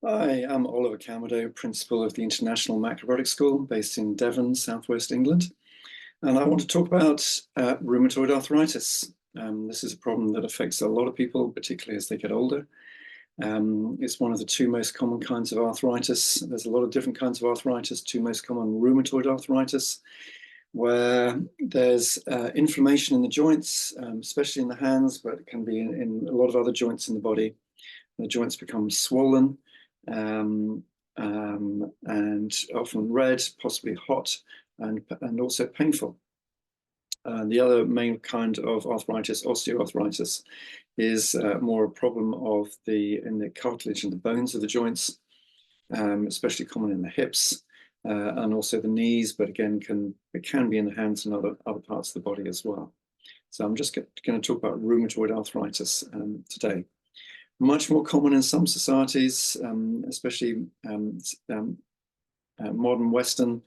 Hi, I'm Oliver Camado, Principal of the International Macrobiotic School based in Devon, Southwest England. And I want to talk about rheumatoid arthritis. This is a problem that affects a lot of people, particularly as they get older. It's one of the two most common kinds of arthritis. There's a lot of different kinds of arthritis. Two most common, rheumatoid arthritis, where there's inflammation in the joints, especially in the hands, but it can be in a lot of other joints in the body. The joints become swollen and often red, possibly hot, and also painful. The other main kind of arthritis, osteoarthritis, is more a problem of in the cartilage and the bones of the joints, especially common in the hips and also the knees, but again, it can be in the hands and other parts of the body as well. So I'm just going to talk about rheumatoid arthritis today. Much more common in some societies, especially modern Western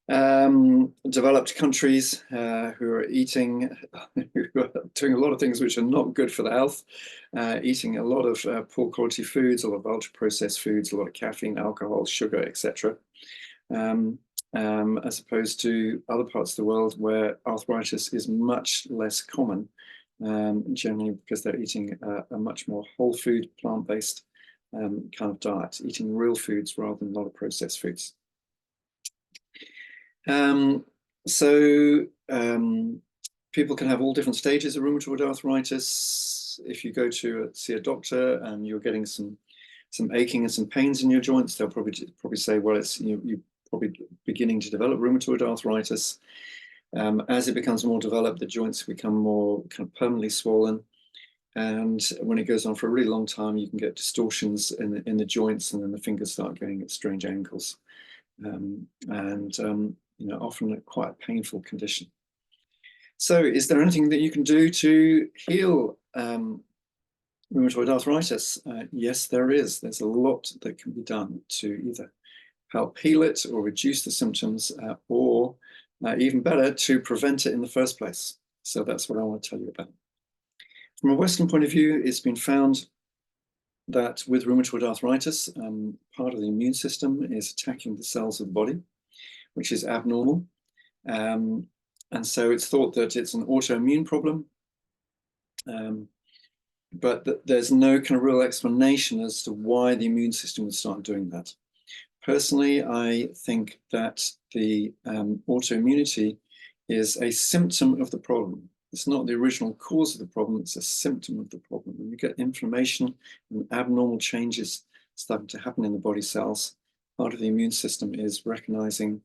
developed countries who are doing a lot of things which are not good for the health, eating a lot of poor quality foods, a lot of ultra processed foods, a lot of caffeine, alcohol, sugar, etc. As opposed to other parts of the world where arthritis is much less common. Generally because they're eating a much more whole food, plant-based kind of diet, eating real foods rather than a lot of processed foods. People can have all different stages of rheumatoid arthritis. If you go to see a doctor and you're getting some aching and some pains in your joints, they'll probably say, well, you're probably beginning to develop rheumatoid arthritis. As it becomes more developed, the joints become more kind of permanently swollen. And when it goes on for a really long time, you can get distortions in the joints, and then the fingers start going at strange angles. Often a quite painful condition. So is there anything that you can do to heal rheumatoid arthritis? Yes, there is. There's a lot that can be done to either help heal it or reduce the symptoms or even better, to prevent it in the first place. So that's what I want to tell you about. From a Western point of view, it's been found that with rheumatoid arthritis, part of the immune system is attacking the cells of the body, which is abnormal. And so it's thought that it's an autoimmune problem, but there's no kind of real explanation as to why the immune system would start doing that. Personally, I think that the autoimmunity is a symptom of the problem. It's not the original cause of the problem, it's a symptom of the problem. When you get inflammation and abnormal changes starting to happen in the body cells, part of the immune system is recognizing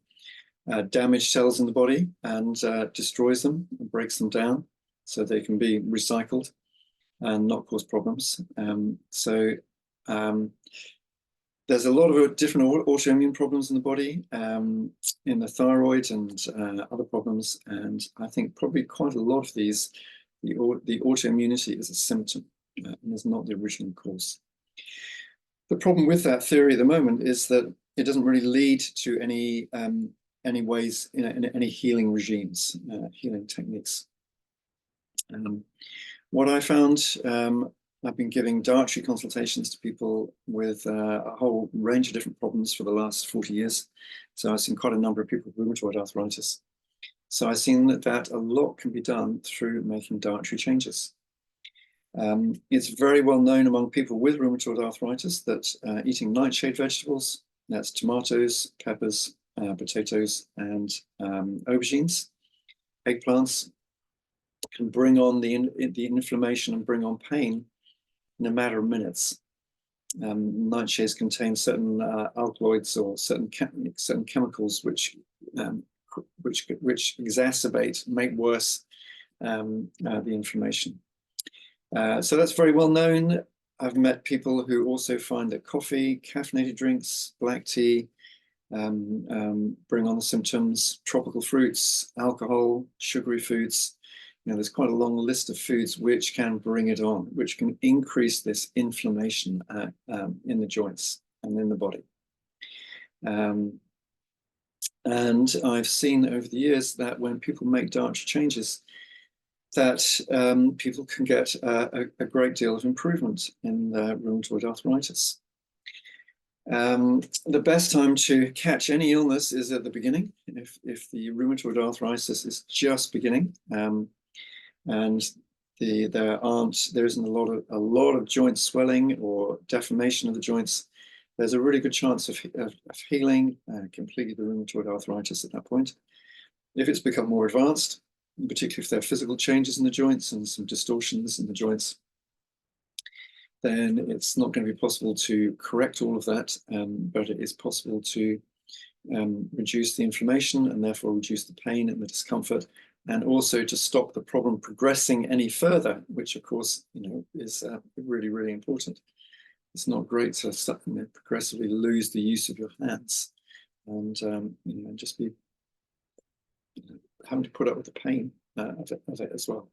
damaged cells in the body and destroys them and breaks them down so they can be recycled and not cause problems. There's a lot of different autoimmune problems in the body, in the thyroid and other problems. And I think probably quite a lot of these, the autoimmunity is a symptom and is not the original cause. The problem with that theory at the moment is that it doesn't really lead to any ways, any healing regimes, healing techniques. What I found, I've been giving dietary consultations to people with a whole range of different problems for the last 40 years. So I've seen quite a number of people with rheumatoid arthritis. So I've seen that a lot can be done through making dietary changes. It's very well known among people with rheumatoid arthritis that eating nightshade vegetables, that's tomatoes, peppers, potatoes, and aubergines, eggplants, can bring on the inflammation and bring on pain in a matter of minutes. Nightshades contain certain alkaloids or certain chemicals which exacerbate, make worse the inflammation. So that's very well known. I've met people who also find that coffee, caffeinated drinks, black tea bring on the symptoms. Tropical fruits, alcohol, sugary foods. There's quite a long list of foods which can bring it on, which can increase this inflammation in the joints and in the body. And I've seen over the years that when people make dietary changes, that people can get a great deal of improvement in their rheumatoid arthritis. The best time to catch any illness is at the beginning, if the rheumatoid arthritis is just beginning, and there isn't a lot of joint swelling or deformation of the joints. There's a really good chance of healing completely the rheumatoid arthritis at that point. If it's become more advanced, particularly if there are physical changes in the joints and some distortions in the joints, then it's not going to be possible to correct all of that, but it is possible to reduce the inflammation and therefore reduce the pain and the discomfort, and also to stop the problem progressing any further, which of course, is really, really important. It's not great to progressively lose the use of your hands and just be having to put up with the pain of it as well.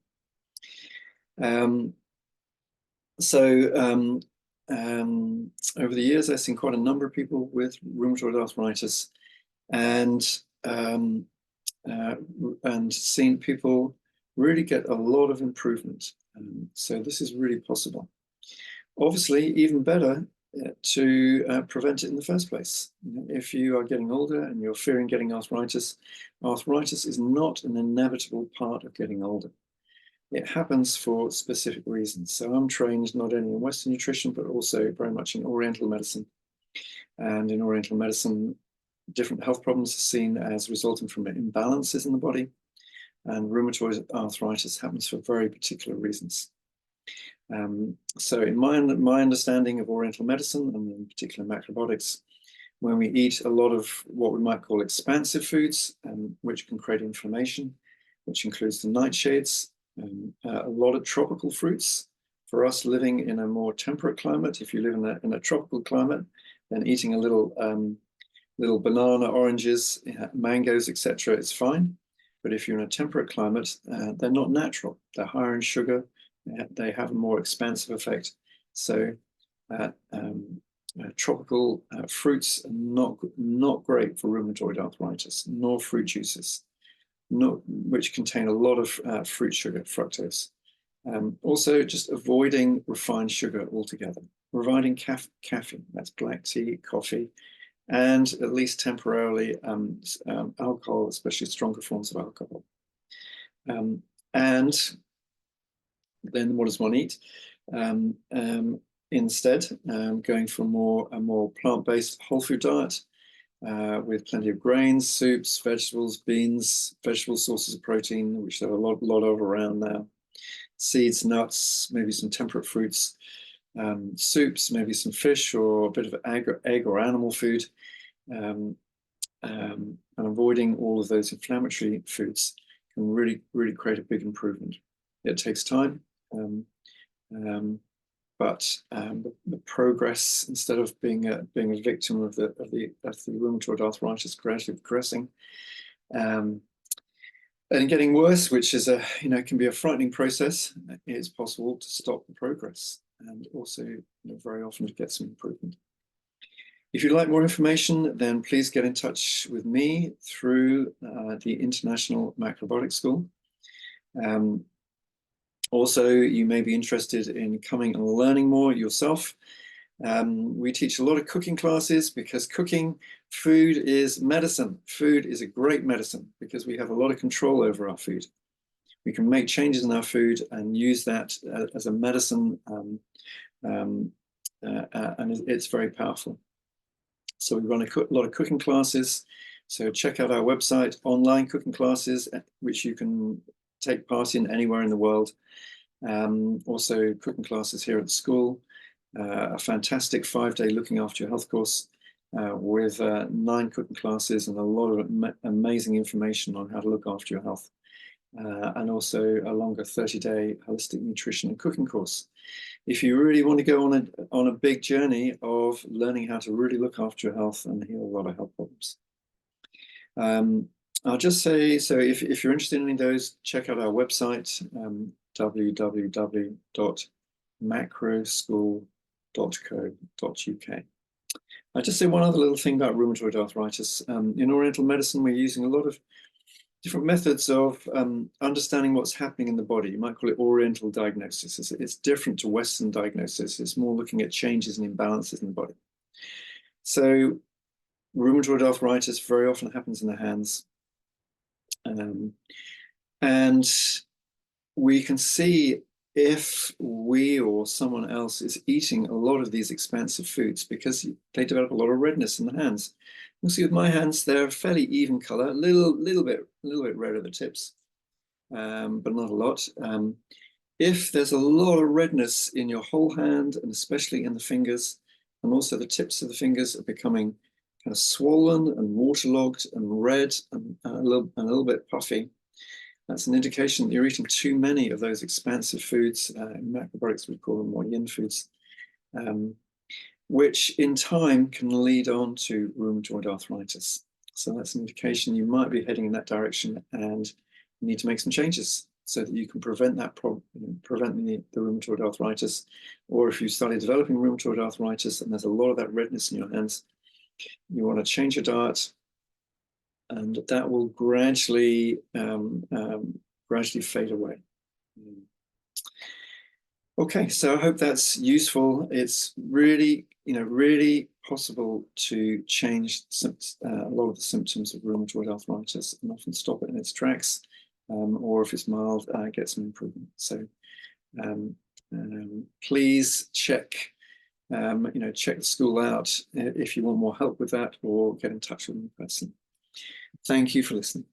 Over the years, I've seen quite a number of people with rheumatoid arthritis, and seen people really get a lot of improvement. So this is really possible. Obviously, even better to prevent it in the first place. If you are getting older and you're fearing getting arthritis, arthritis is not an inevitable part of getting older. It happens for specific reasons. So I'm trained not only in Western nutrition, but also very much in Oriental medicine. And in Oriental medicine, different health problems are seen as resulting from imbalances in the body. And rheumatoid arthritis happens for very particular reasons. So in my understanding of Oriental medicine, and in particular macrobiotics, when we eat a lot of what we might call expansive foods, which can create inflammation, which includes the nightshades, a lot of tropical fruits. For us living in a more temperate climate, if you live in a tropical climate, then eating a little banana, oranges, mangoes, etc., is fine. But if you're in a temperate climate, they're not natural. They're higher in sugar. They have a more expansive effect. So tropical fruits are not great for rheumatoid arthritis, nor fruit juices, which contain a lot of fruit sugar, fructose. Also, just avoiding refined sugar altogether. Avoiding caffeine, that's black tea, coffee, and at least temporarily alcohol, especially stronger forms of alcohol. And then what does one eat? Instead, going for a more plant-based whole food diet with plenty of grains, soups, vegetables, beans, vegetable sources of protein, which there are a lot of around now. Seeds, nuts, maybe some temperate fruits, soups, maybe some fish or a bit of egg or animal food, and avoiding all of those inflammatory foods can really, really create a big improvement. It takes time, but the progress, instead of being a victim of the rheumatoid arthritis gradually progressing, and getting worse, which is can be a frightening process, it is possible to stop the progress and also very often to get some improvement. If you'd like more information, then please get in touch with me through the International Macrobiotics School. Also, you may be interested in coming and learning more yourself. We teach a lot of cooking classes because food is medicine. Food is a great medicine because we have a lot of control over our food. We can make changes in our food and use that as a medicine, and it's very powerful. So we run a lot of cooking classes. So check out our website, online cooking classes, which you can take part in anywhere in the world. Also cooking classes here at the school, a fantastic 5-day looking after your health course with 9 cooking classes and a lot of amazing information on how to look after your health. And also a longer 30-day holistic nutrition and cooking course. If you really want to go on a big journey of learning how to really look after your health and heal a lot of health problems. I'll just say, so if you're interested in any of those, check out our website, www.macroschool.co.uk. I'll just say one other little thing about rheumatoid arthritis. In Oriental medicine, we're using a lot of different methods of understanding what's happening in the body. You might call it Oriental diagnosis. It's different to Western diagnosis. It's more looking at changes and imbalances in the body. So rheumatoid arthritis very often happens in the hands. And we can see if we or someone else is eating a lot of these expensive foods, because they develop a lot of redness in the hands. You'll see with my hands, they're fairly even color, a little bit red at the tips, but not a lot. If there's a lot of redness in your whole hand, and especially in the fingers, and also the tips of the fingers are becoming kind of swollen and waterlogged and red and a little bit puffy, that's an indication that you're eating too many of those expansive foods. In macrobiotics, we call them more yin foods, which in time can lead on to rheumatoid arthritis. So that's an indication you might be heading in that direction and you need to make some changes so that you can prevent that problem, prevent the rheumatoid arthritis. Or if you started developing rheumatoid arthritis and there's a lot of that redness in your hands, you want to change your diet, and that will gradually fade away. Okay, so I hope that's useful. It's really, really possible to change a lot of the symptoms of rheumatoid arthritis and often stop it in its tracks, or if it's mild, get some improvement. So please check, check the school out if you want more help with that, or get in touch with me personally. Thank you for listening.